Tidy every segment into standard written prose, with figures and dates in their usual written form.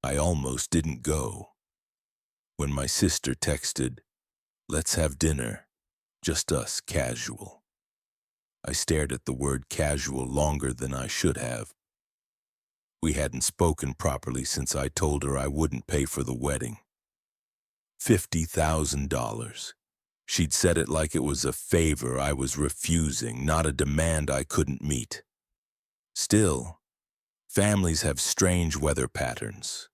I almost didn't go. When my sister texted, "Let's have dinner, just us, casual." I stared at the word casual longer than I should have. We hadn't spoken properly since I told her I wouldn't pay for the wedding. $50,000. She'd said it like it was a favor I was refusing, not a demand I couldn't meet. Still, families have strange weather patterns.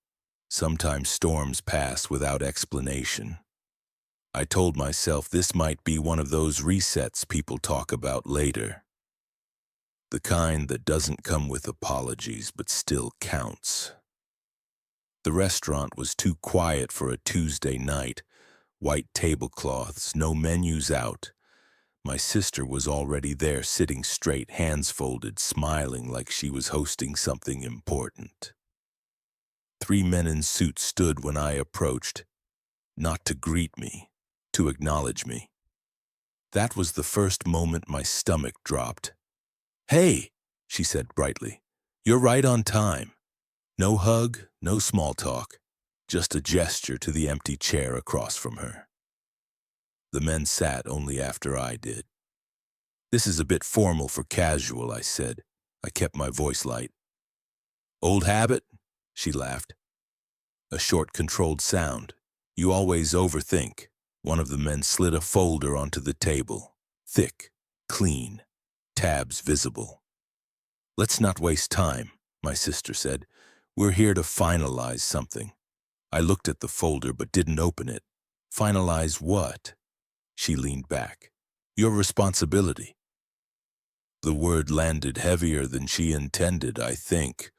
Sometimes storms pass without explanation. I told myself this might be one of those resets people talk about later. The kind that doesn't come with apologies but still counts. The restaurant was too quiet for a Tuesday night. White tablecloths, no menus out. My sister was already there, sitting straight, hands folded, smiling like she was hosting something important. 3 men in suits stood when I approached, not to greet me, to acknowledge me. That was the first moment my stomach dropped. "Hey," she said brightly, "you're right on time." No hug, no small talk, just a gesture to the empty chair across from her. The men sat only after I did. "This is a bit formal for casual," I said. I kept my voice light. "Old habit?" She laughed. A short, controlled sound. "You always overthink." One of the men slid a folder onto the table. Thick, clean, tabs visible. "Let's not waste time," my sister said. "We're here to finalize something." I looked at the folder but didn't open it. "Finalize what?" She leaned back. "Your responsibility." The word landed heavier than she intended, I think,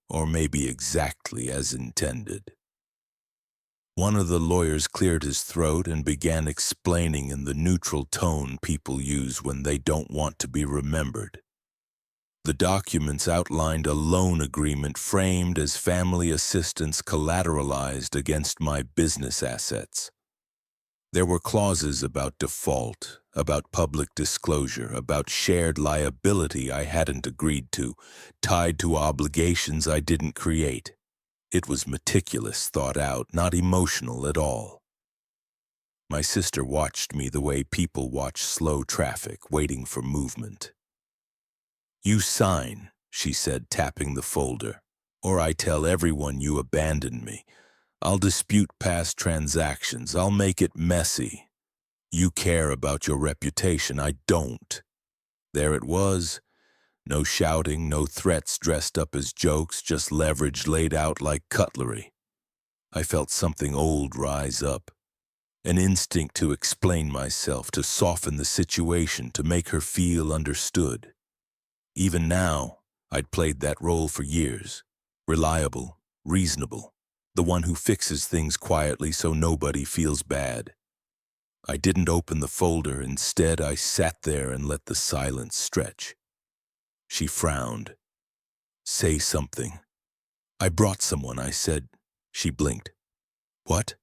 or maybe exactly as intended. One of the lawyers cleared his throat and began explaining in the neutral tone people use when they don't want to be remembered. The documents outlined a loan agreement framed as family assistance collateralized against my business assets. There were clauses about default, about public disclosure, about shared liability I hadn't agreed to, tied to obligations I didn't create. It was meticulous, thought out, not emotional at all. My sister watched me the way people watch slow traffic, waiting for movement. "You sign," she said, tapping the folder, "or I tell everyone you abandoned me. I'll dispute past transactions. I'll make it messy. You care about your reputation. I don't." There it was. No shouting, no threats dressed up as jokes, just leverage laid out like cutlery. I felt something old rise up. An instinct to explain myself, to soften the situation, to make her feel understood. Even now, I'd played that role for years. Reliable, reasonable, the one who fixes things quietly so nobody feels bad. I didn't open the folder. Instead, I sat there and let the silence stretch. She frowned. "Say something." "I brought someone," I said. She blinked. "What?"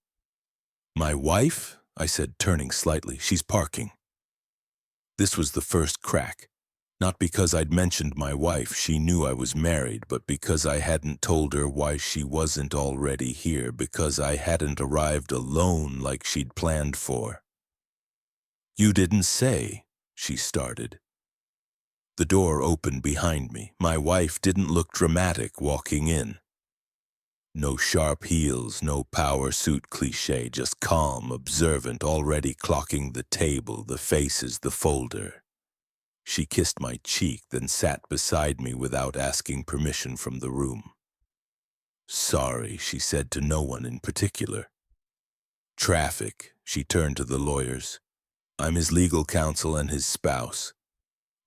"My wife?" I said, turning slightly. "She's parking." This was the first crack. Not because I'd mentioned my wife, she knew I was married, but because I hadn't told her why she wasn't already here, because I hadn't arrived alone like she'd planned for. "You didn't say," she started. The door opened behind me. My wife didn't look dramatic walking in. No sharp heels, no power suit cliché, just calm, observant, already clocking the table, the faces, the folder. She kissed my cheek, then sat beside me without asking permission from the room. "Sorry," she said to no one in particular. "Traffic," she turned to the lawyers. "I'm his legal counsel and his spouse."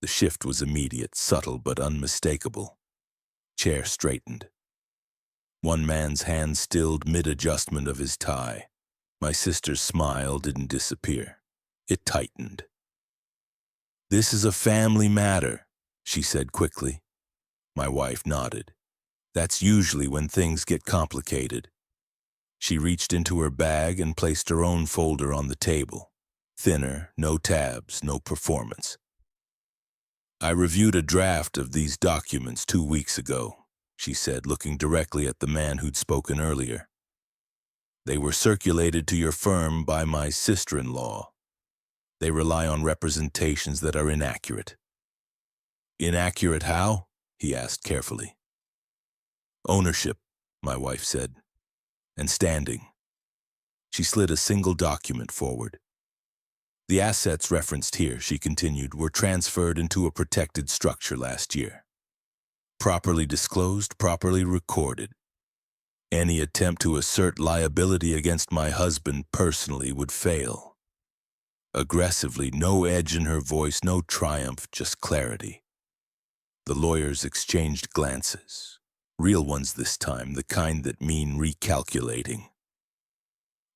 The shift was immediate, subtle but unmistakable. Chair straightened. One man's hand stilled mid-adjustment of his tie. My sister's smile didn't disappear. It tightened. "This is a family matter," she said quickly. My wife nodded. "That's usually when things get complicated." She reached into her bag and placed her own folder on the table. Thinner, no tabs, no performance. "I reviewed a draft of these documents 2 weeks ago. she said, looking directly at the man who'd spoken earlier. They were circulated to your firm by my sister-in-law. They rely on representations that are inaccurate. Inaccurate how? He asked carefully. Ownership, my wife said, and standing. She slid a single document forward. The assets referenced here, she continued, were transferred into a protected structure last year. Properly disclosed, properly recorded. Any attempt to assert liability against my husband personally would fail. Aggressively, no edge in her voice, no triumph, just clarity. The lawyers exchanged glances. Real ones this time, the kind that mean recalculating.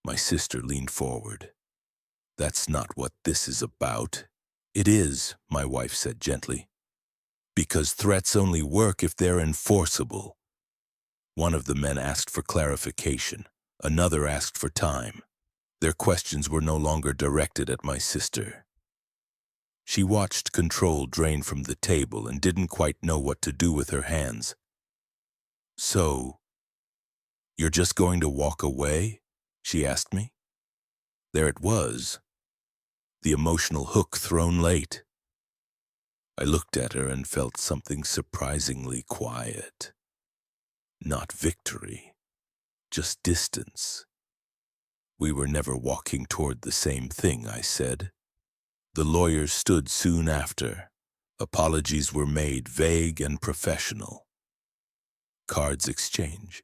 My sister leaned forward. That's not what this is about. It is, my wife said gently. Because threats only work if they're enforceable. One of the men asked for clarification. Another asked for time. Their questions were no longer directed at my sister. She watched control drain from the table and didn't quite know what to do with her hands. So, you're just going to walk away? She asked me. There it was. The emotional hook thrown late. I looked at her and felt something surprisingly quiet. Not victory, just distance. We were never walking toward the same thing, I said. The lawyers stood soon after. Apologies were made, vague and professional. Cards exchanged.